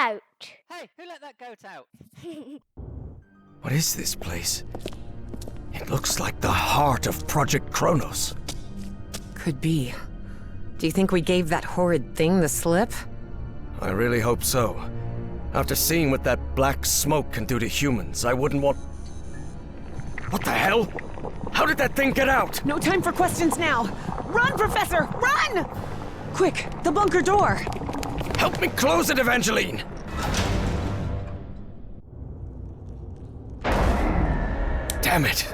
goat. Hey, who let that goat out? What is this place? It looks like the heart of Project Kronos. Could be. Do you think we gave that horrid thing the slip? I really hope so. After seeing what that black smoke can do to humans, I wouldn't want... What the hell? How did that thing get out? No time for questions now! Run, Professor! Run! Quick, the bunker door! Help me close it, Evangeline! Damn it!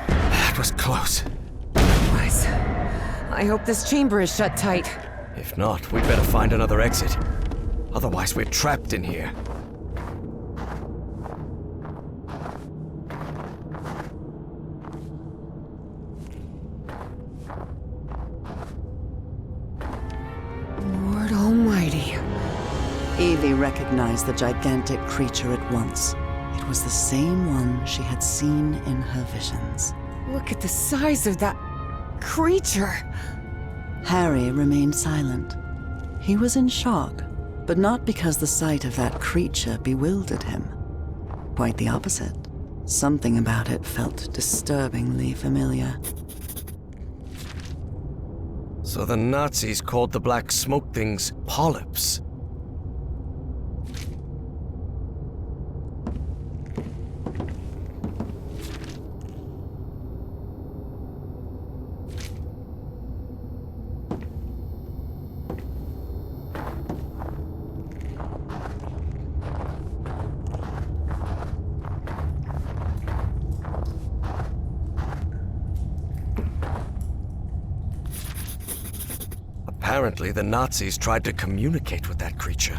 That was close. I hope this chamber is shut tight. If not, we'd better find another exit. Otherwise, we're trapped in here. Lord Almighty. Evie recognized the gigantic creature at once. It was the same one she had seen in her visions. Look at the size of that creature. Harry remained silent. He was in shock, but not because the sight of that creature bewildered him. Quite the opposite. Something about it felt disturbingly familiar. So the Nazis called the black smoke things polyps. Apparently, the Nazis tried to communicate with that creature.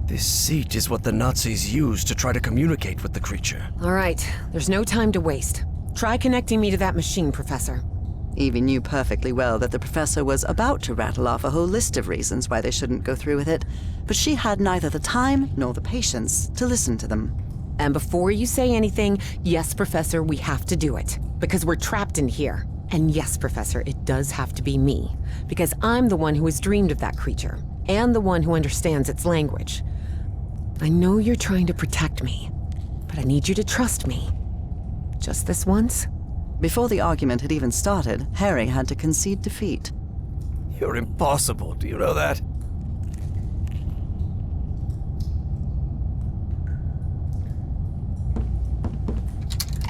This seat is what the Nazis used to try to communicate with the creature. All right, there's no time to waste. Try connecting me to that machine, Professor. Evie knew perfectly well that the professor was about to rattle off a whole list of reasons why they shouldn't go through with it, but she had neither the time nor the patience to listen to them. And before you say anything, yes, Professor, we have to do it. Because we're trapped in here. And yes, Professor, it does have to be me. Because I'm the one who has dreamed of that creature. And the one who understands its language. I know you're trying to protect me, but I need you to trust me. Just this once? Before the argument had even started, Harry had to concede defeat. You're impossible, do you know that?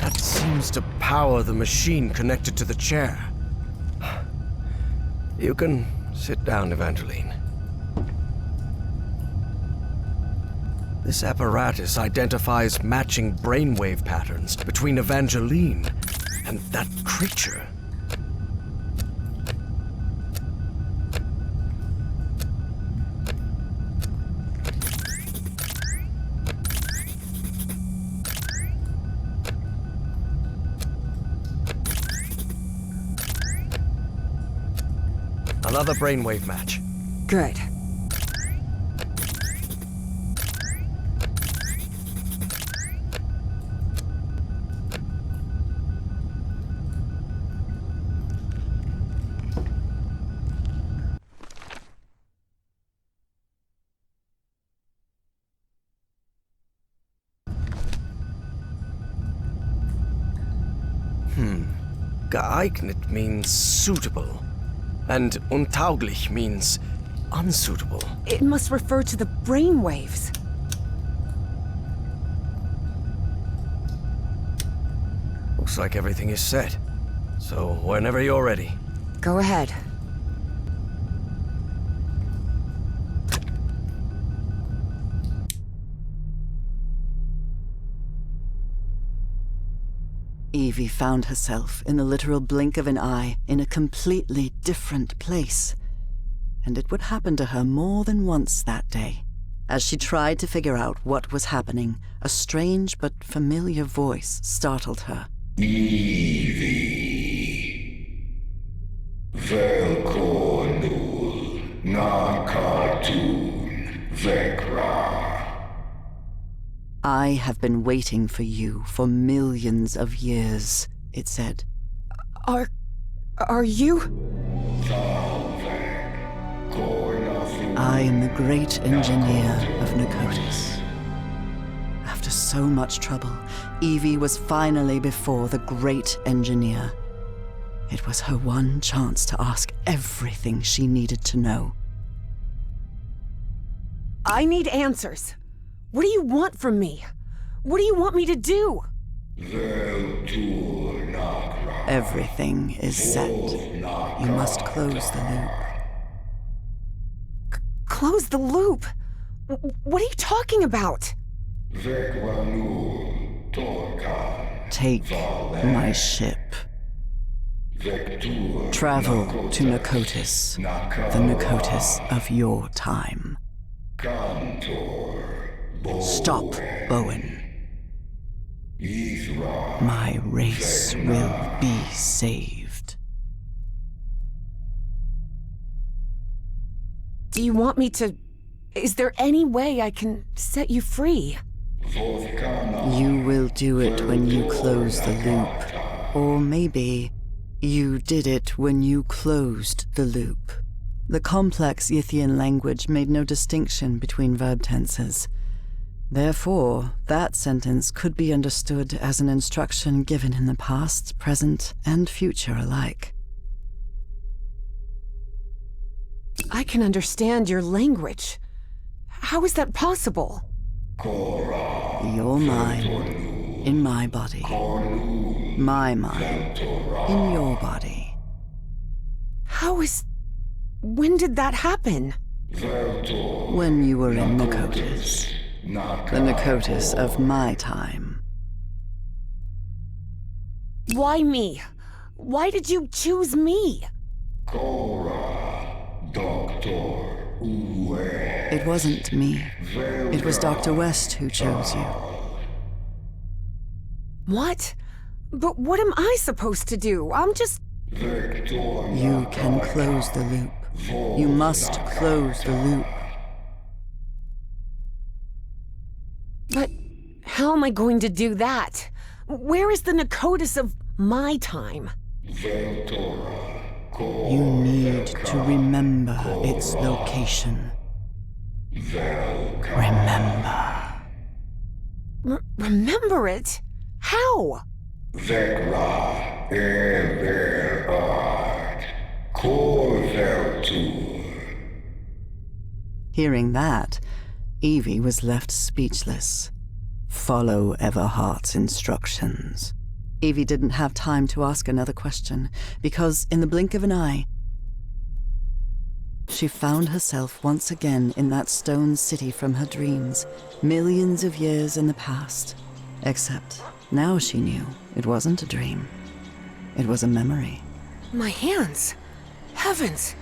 That seems to power the machine connected to the chair. You can sit down, Evangeline. This apparatus identifies matching brainwave patterns between Evangeline and that creature. Another brainwave match. Good. Geeignet means suitable, and untauglich means unsuitable. It must refer to the brainwaves. Looks like everything is set. So whenever you're ready. Go ahead. Evie found herself, in the literal blink of an eye, in a completely different place. And it would happen to her more than once that day. As she tried to figure out what was happening, a strange but familiar voice startled her. Evie. Velh'Kan nakar I have been waiting for you for millions of years, it said. Are you? I am the great engineer of Pnakotus. After so much trouble, Evie was finally before the great engineer. It was her one chance to ask everything she needed to know. I need answers. What do you want from me? What do you want me to do? Everything is set. You must close the loop. Close the loop? What are you talking about? Take my ship. Travel to Pnakotus, the Pnakotus of your time. Stop, Bowen. My race will be saved. Do you want me to... Is there any way I can set you free? You will do it when you close the loop. Or maybe you did it when you closed the loop. The complex Ythian language made no distinction between verb tenses. Therefore, that sentence could be understood as an instruction given in the past, present, and future alike. I can understand your language. How is that possible? Your mind in my body. My mind in your body. How is... When did that happen? When you were in Pnakotus. The Pnakotus of my time. Why me? Why did you choose me? It wasn't me. It was Dr. West who chose you. What? But what am I supposed to do? I'm just... You can close the loop. You must close the loop. But how am I going to do that? Where is the Pnakotus of my time? You need to remember its location. Remember. Remember it? How? Hearing that, Evie was left speechless. Follow Everhart's instructions. Evie didn't have time to ask another question, because in the blink of an eye, she found herself once again in that stone city from her dreams, millions of years in the past. Except now she knew it wasn't a dream. It was a memory. My hands. Heavens!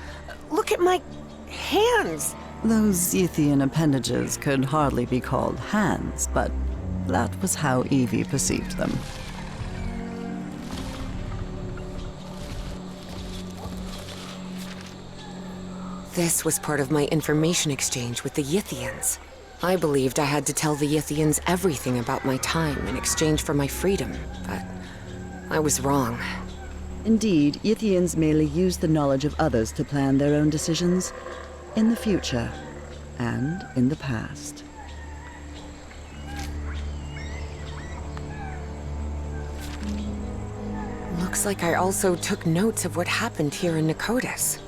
Look at my hands! Those Ythian appendages could hardly be called hands, but that was how Evie perceived them. This was part of my information exchange with the Ythians. I believed I had to tell the Ythians everything about my time in exchange for my freedom, but I was wrong. Indeed, Ythians merely use the knowledge of others to plan their own decisions, in the future and in the past. Looks like I also took notes of what happened here in Pnakotus.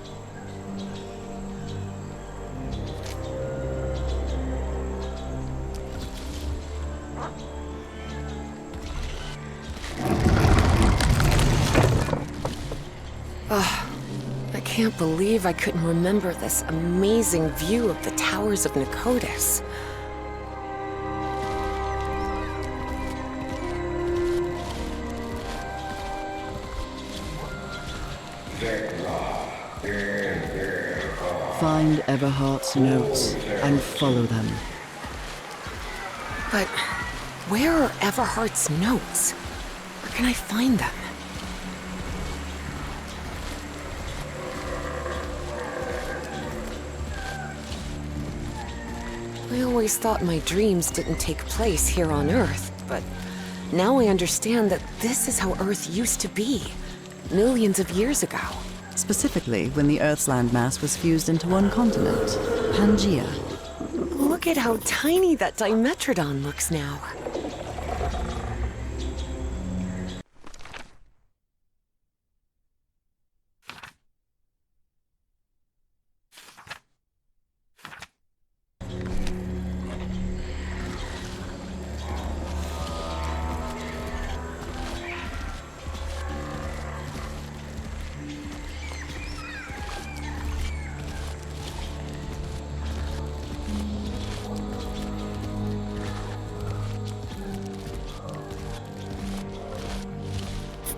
I can't believe I couldn't remember this amazing view of the towers of Pnakotus. Find Everhart's notes and follow them. But where are Everhart's notes? Where can I find them? I always thought my dreams didn't take place here on Earth, but now I understand that this is how Earth used to be, millions of years ago. Specifically, when the Earth's landmass was fused into one continent, Pangaea. Look at how tiny that Dimetrodon looks now.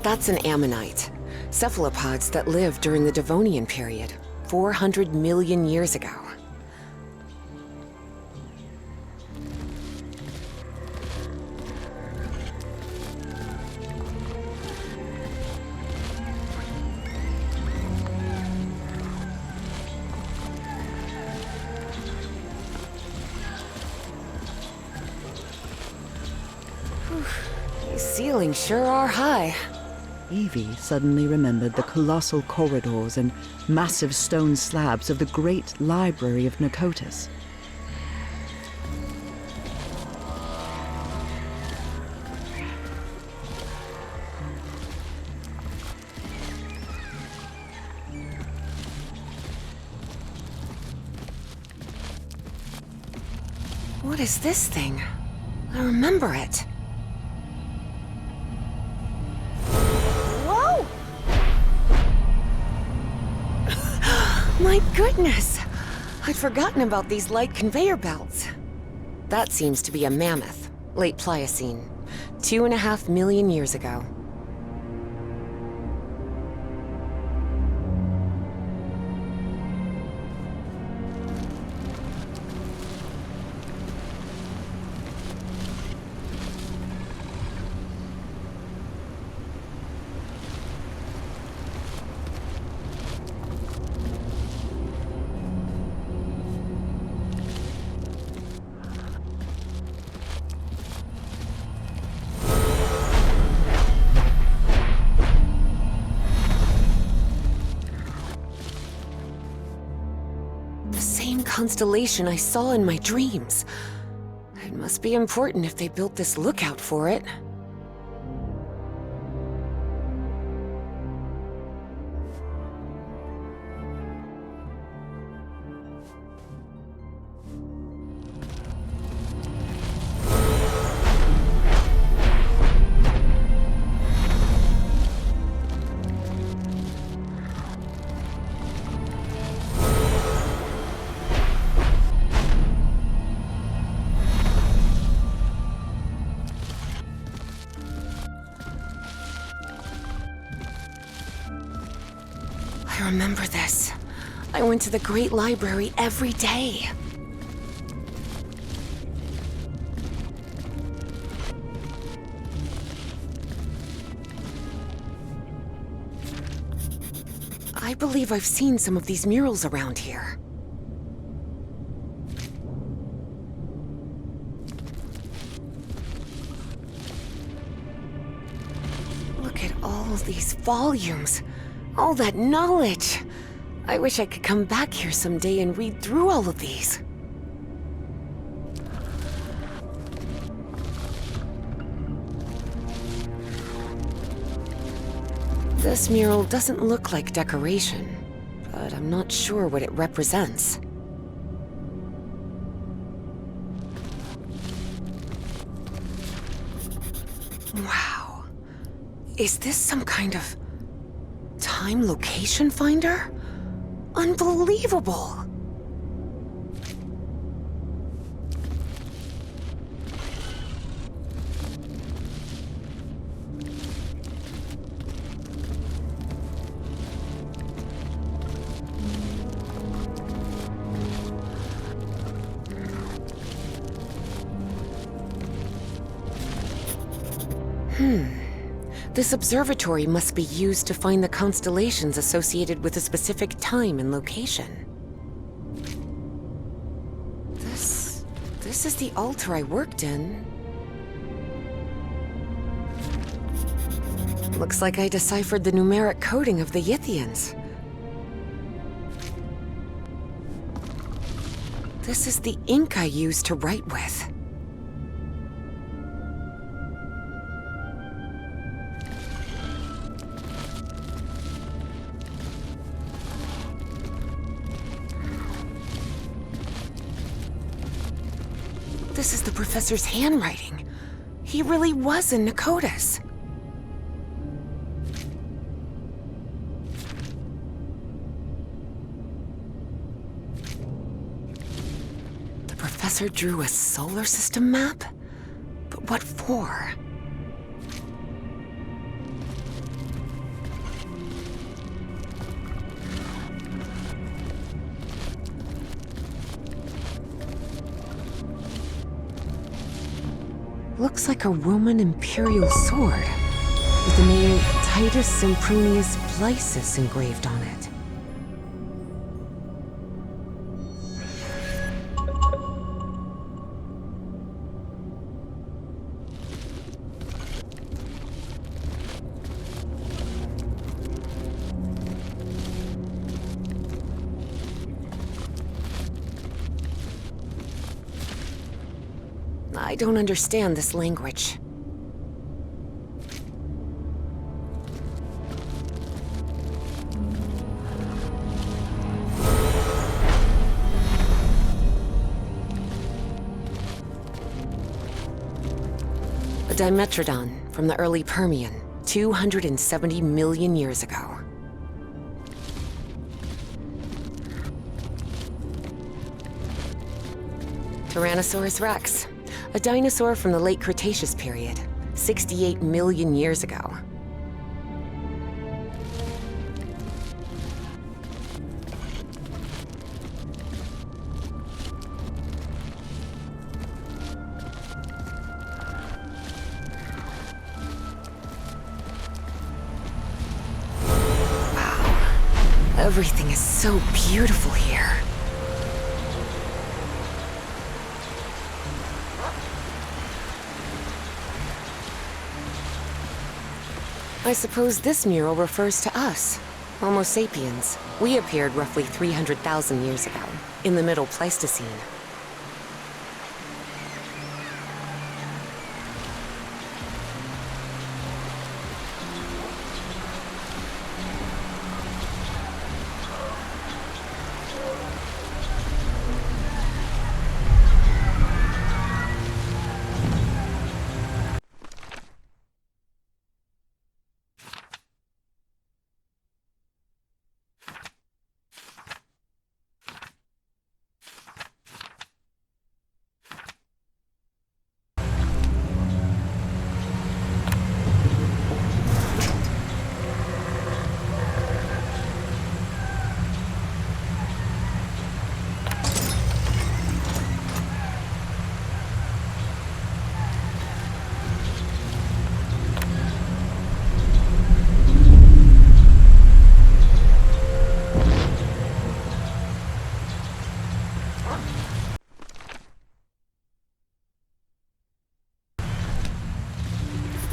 That's an ammonite. Cephalopods that lived during the Devonian period, 400 million years ago. These ceilings sure are high. Evie suddenly remembered the colossal corridors and massive stone slabs of the great library of Pnakotus. What is this thing? I remember it. Whoa! My goodness! I'd forgotten about these light conveyor belts. That seems to be a mammoth, late Pliocene, 2.5 million years ago. Constellation I saw in my dreams. It must be important if they built this lookout for it. I remember this. I went to the Great Library every day. I believe I've seen some of these murals around here. Look at all these volumes. All that knowledge! I wish I could come back here someday and read through all of these. This mural doesn't look like decoration, but I'm not sure what it represents. Wow. Is this some kind of time location finder? Unbelievable! This observatory must be used to find the constellations associated with a specific time and location. This This is the altar I worked in. Looks like I deciphered the numeric coding of the Yithians. This is the ink I used to write with. This is the professor's handwriting. He really was in Pnakotus. The professor drew a solar system map? But what for? Looks like a Roman imperial sword, with the name Titus Sempronius Placis engraved on it. I don't understand this language. A Dimetrodon from the early Permian, 270 million years ago. Tyrannosaurus rex. A dinosaur from the late Cretaceous period, 68 million years ago. Wow. Everything is so beautiful here. I suppose this mural refers to us, Homo sapiens. We appeared roughly 300,000 years ago, in the Middle Pleistocene.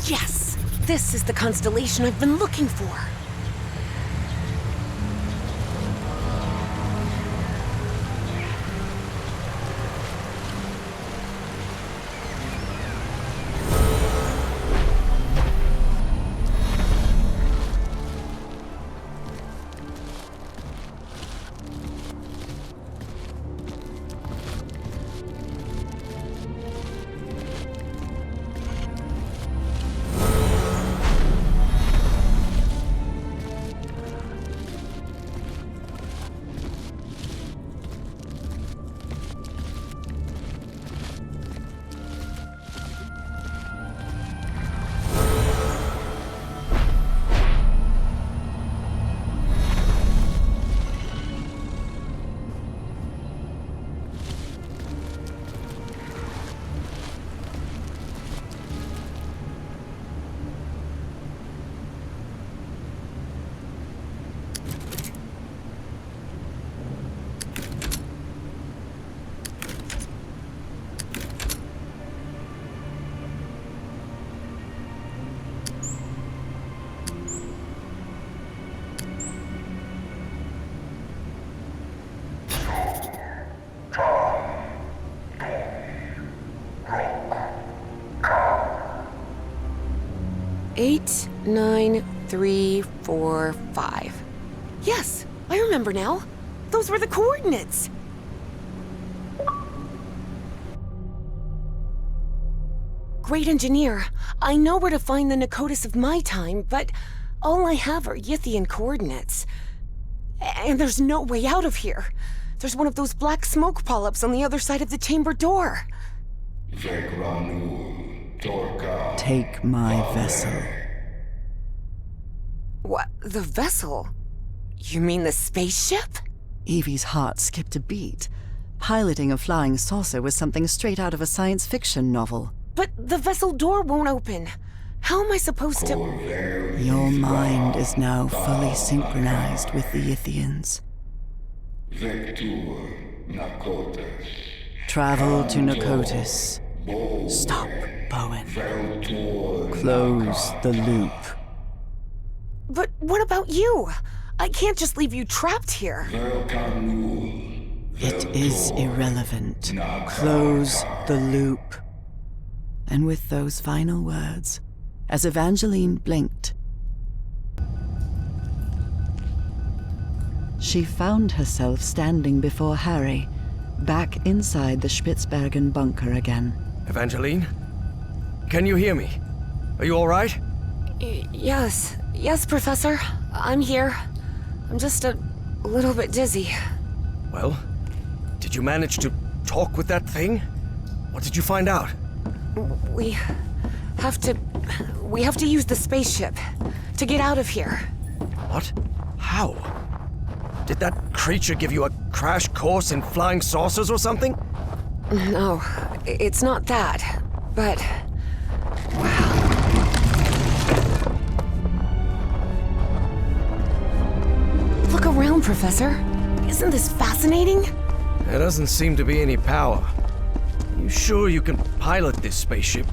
Yes! This is the constellation I've been looking for! 89345. Yes, I remember now. Those were the coordinates. Great engineer, I know where to find the Pnakotus of my time, but all I have are Yithian coordinates. And there's no way out of here. There's one of those black smoke polyps on the other side of the chamber door. Take my vessel. What? The vessel? You mean the spaceship? Evie's heart skipped a beat. Piloting a flying saucer was something straight out of a science fiction novel. But the vessel door won't open. How am I supposed to... Your mind is now fully synchronized with the Yithians. Travel to Pnakotus. Stop, Bowen. Close the loop. But what about you? I can't just leave you trapped here. It is irrelevant. Close the loop. And with those final words, as Evangeline blinked, she found herself standing before Harry, back inside the Spitzbergen bunker again. Evangeline? Can you hear me? Are you all right? Yes, Professor. I'm here. I'm just a little bit dizzy. Well, did you manage to talk with that thing? What did you find out? We have to use the spaceship to get out of here. What? How? Did that creature give you a crash course in flying saucers or something? No, it's not that. But... wow. Look around, Professor. Isn't this fascinating? There doesn't seem to be any power. You sure you can pilot this spaceship?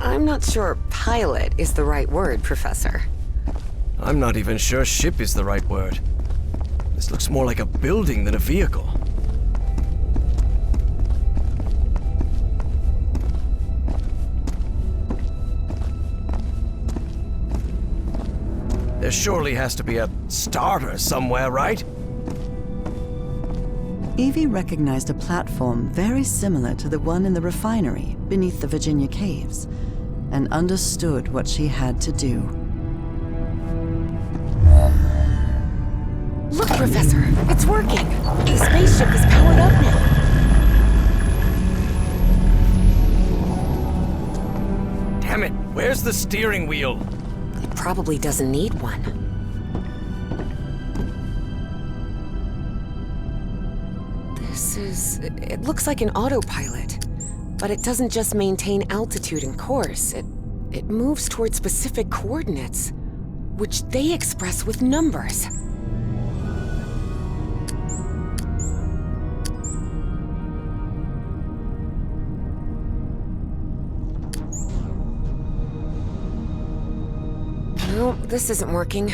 I'm not sure pilot is the right word, Professor. I'm not even sure ship is the right word. This looks more like a building than a vehicle. There surely has to be a starter somewhere, right? Evie recognized a platform very similar to the one in the refinery beneath the Virginia caves, and understood what she had to do. Look, Professor, it's working. The spaceship is powered up now. Damn it, where's the steering wheel? It probably doesn't need one. It looks like an autopilot, but it doesn't just maintain altitude and course. It moves toward specific coordinates, which they express with numbers. No, this isn't working.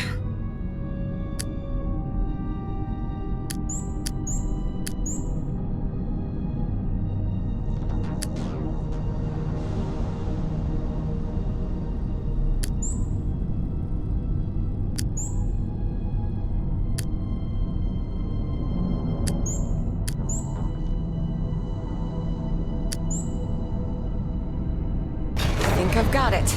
I've got it.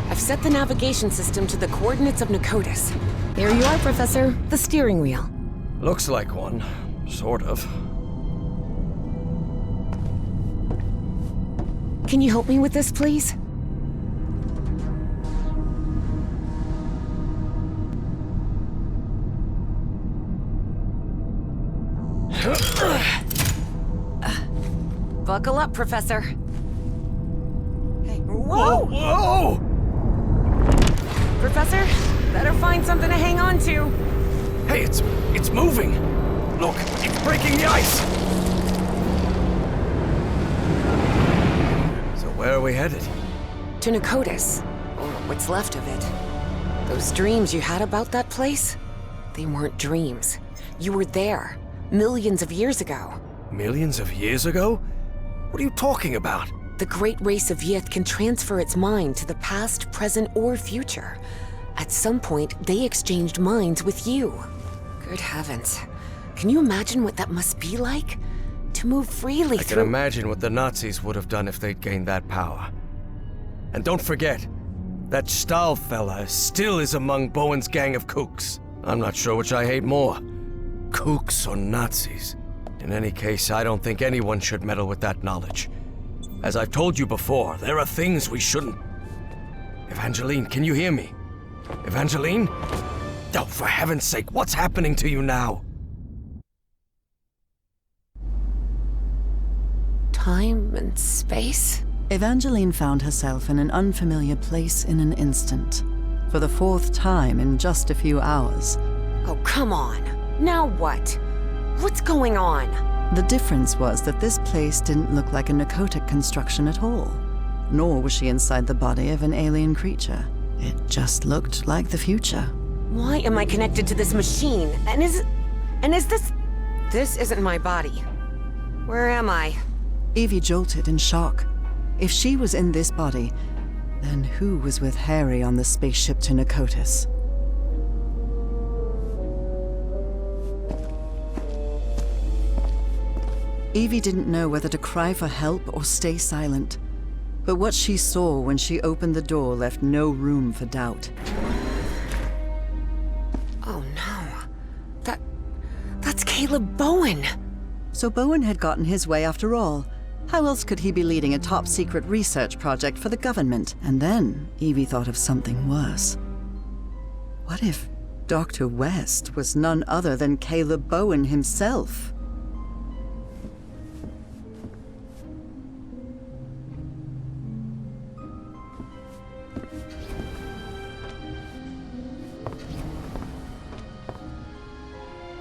I've set the navigation system to the coordinates of Pnakotus. There you are, Professor. The steering wheel. Looks like one. Sort of. Can you help me with this, please? Buckle up, Professor. Whoa! Whoa! Professor, better find something to hang on to. Hey, it's moving! Look, it's breaking the ice! So where are we headed? To Pnakotus, or what's left of it. Those dreams you had about that place? They weren't dreams. You were there, millions of years ago. Millions of years ago? What are you talking about? The great race of Yith can transfer its mind to the past, present, or future. At some point, they exchanged minds with you. Good heavens. Can you imagine what that must be like? To move freely I through— can imagine what the Nazis would have done if they'd gained that power. And don't forget, that Stahl fella still is among Bowen's gang of kooks. I'm not sure which I hate more, kooks or Nazis. In any case, I don't think anyone should meddle with that knowledge. As I've told you before, there are things we shouldn't... Evangeline, can you hear me? Evangeline? Oh, for heaven's sake, what's happening to you now? time and space? Evangeline found herself in an unfamiliar place in an instant. For the fourth time in just a few hours. Oh, come on. Now what? What's going on? The difference was that this place didn't look like a Pnakotic construction at all. Nor was she inside the body of an alien creature. It just looked like the future. Why am I connected to this machine? And is this... This isn't my body. Where am I? Evie jolted in shock. If she was in this body, then who was with Harry on the spaceship to Pnakotus? Evie didn't know whether to cry for help or stay silent. But what she saw when she opened the door left no room for doubt. Oh no. That's Caleb Bowen! So Bowen had gotten his way after all. How else could he be leading a top-secret research project for the government? And then Evie thought of something worse. What if Dr. West was none other than Caleb Bowen himself?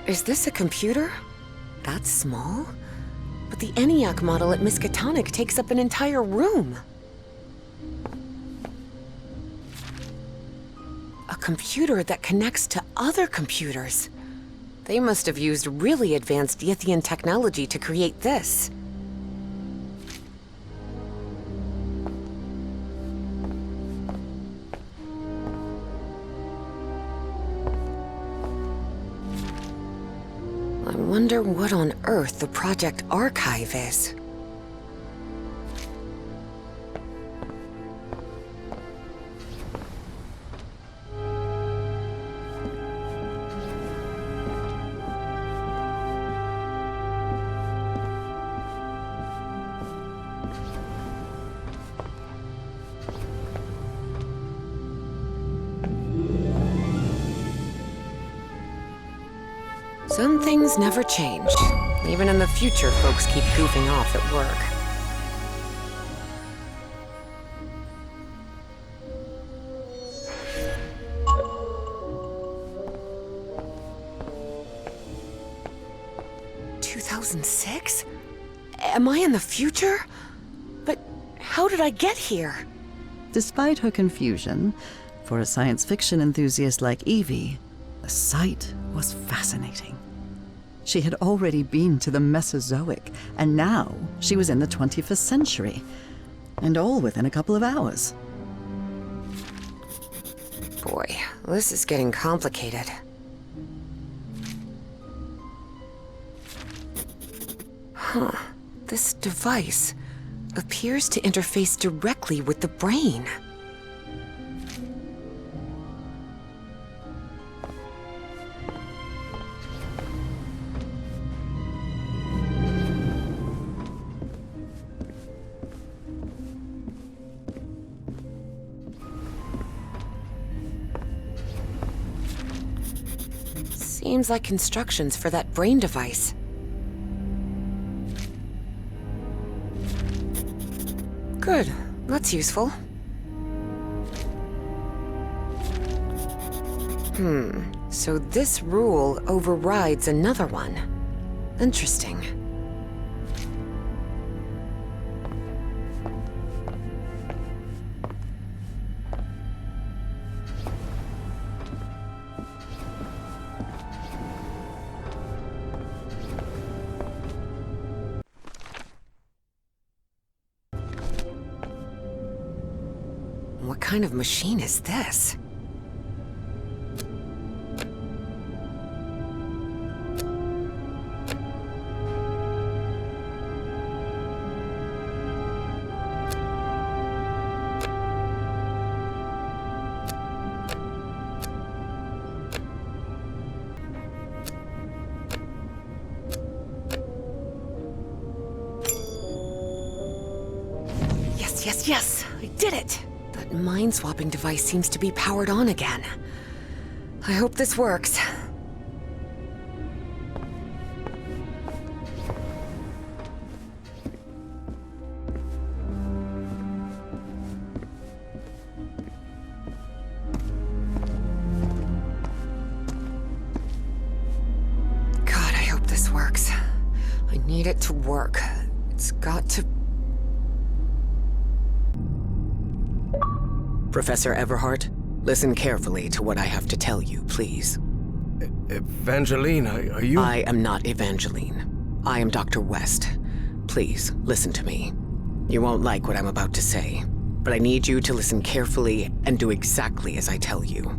Is this a computer? That's small? But the ENIAC model at Miskatonic takes up an entire room. A computer that connects to other computers. They must have used really advanced Yithian technology to create this. I wonder what on earth the project archive is. Some things never change. Even in the future, folks keep goofing off at work. "2006? Am I in the future? But how did I get here?" Despite her confusion, for a science fiction enthusiast like Evie, the sight was fascinating. She had already been to the Mesozoic, and now she was in the 21st century, and all within a couple of hours. Boy, this is getting complicated. Huh. This device appears to interface directly with the brain. Seems like instructions for that brain device. Good. That's useful. So this rule overrides another one. Interesting. What kind of machine is this? Yes, I did it! That mind-swapping device seems to be powered on again. I hope this works. God, I hope this works. I need it to work. It's got to... Professor Everhart, listen carefully to what I have to tell you, please. Evangeline, are you... I am not Evangeline. I am Dr. West. Please, listen to me. You won't like what I'm about to say, but I need you to listen carefully and do exactly as I tell you.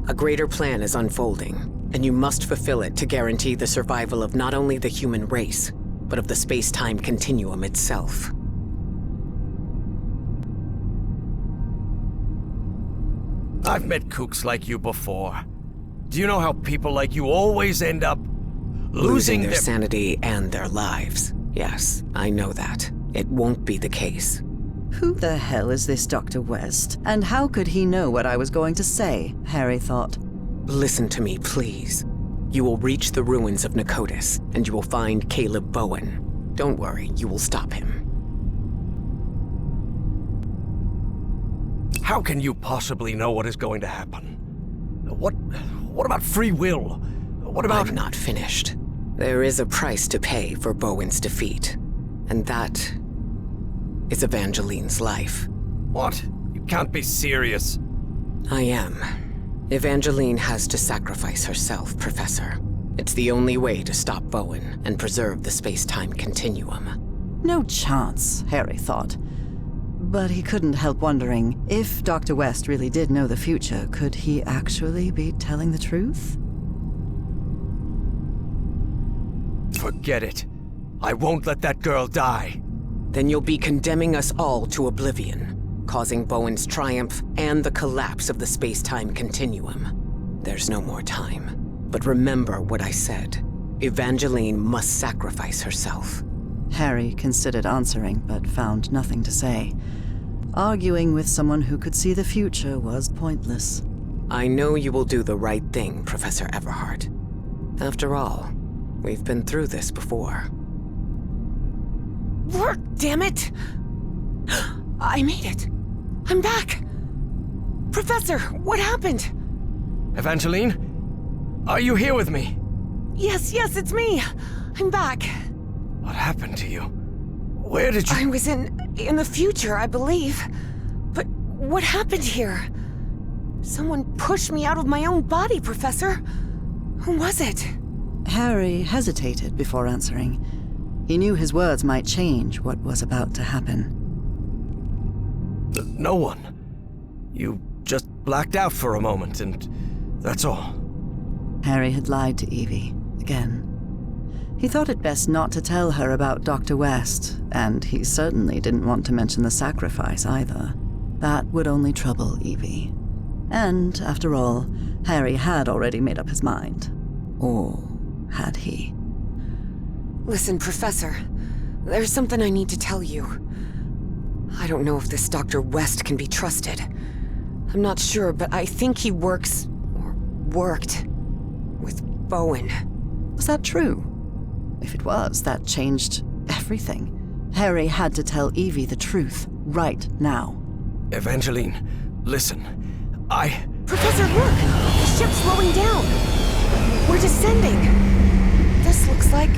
A greater plan is unfolding, and you must fulfill it to guarantee the survival of not only the human race, but of the space-time continuum itself. I've met kooks like you before. Do you know how people like you always end up losing their sanity and their lives? Yes, I know that. It won't be the case. Who the hell is this Dr. West? And how could he know what I was going to say? Harry thought. Listen to me, please. You will reach the ruins of Pnakotus, and you will find Caleb Bowen. Don't worry, you will stop him. How can you possibly know what is going to happen? What about free will? What about... I'm not finished. There is a price to pay for Bowen's defeat, and that is Evangeline's life. What? You can't be serious. I am. Evangeline has to sacrifice herself, Professor. It's the only way to stop Bowen and preserve the space-time continuum. No chance, Harry thought. But he couldn't help wondering, if Dr. West really did know the future, could he actually be telling the truth? Forget it. I won't let that girl die. Then you'll be condemning us all to oblivion, causing Bowen's triumph and the collapse of the space-time continuum. There's no more time. But remember what I said. Evangeline must sacrifice herself. Harry considered answering, but found nothing to say. Arguing with someone who could see the future was pointless. I know you will do the right thing, Professor Everhart. After all, we've been through this before. Work, damn it! I made it! I'm back! Professor, what happened? Evangeline? Are you here with me? Yes, it's me! I'm back. What happened to you? Where did you... I was in the future, I believe. But what happened here? Someone pushed me out of my own body, Professor. Who was it? Harry hesitated before answering. He knew his words might change what was about to happen. No one. You just blacked out for a moment, and that's all. Harry had lied to Evie, again. He thought it best not to tell her about Dr. West, and he certainly didn't want to mention the sacrifice either. That would only trouble Evie. And, after all, Harry had already made up his mind. Or had he? Listen, Professor. There's something I need to tell you. I don't know if this Dr. West can be trusted. I'm not sure, but I think he works, or worked, with Bowen. Was that true? If it was, that changed everything. Harry had to tell Evie the truth, right now. Evangeline, listen. Professor, look! The ship's slowing down! We're descending! This looks like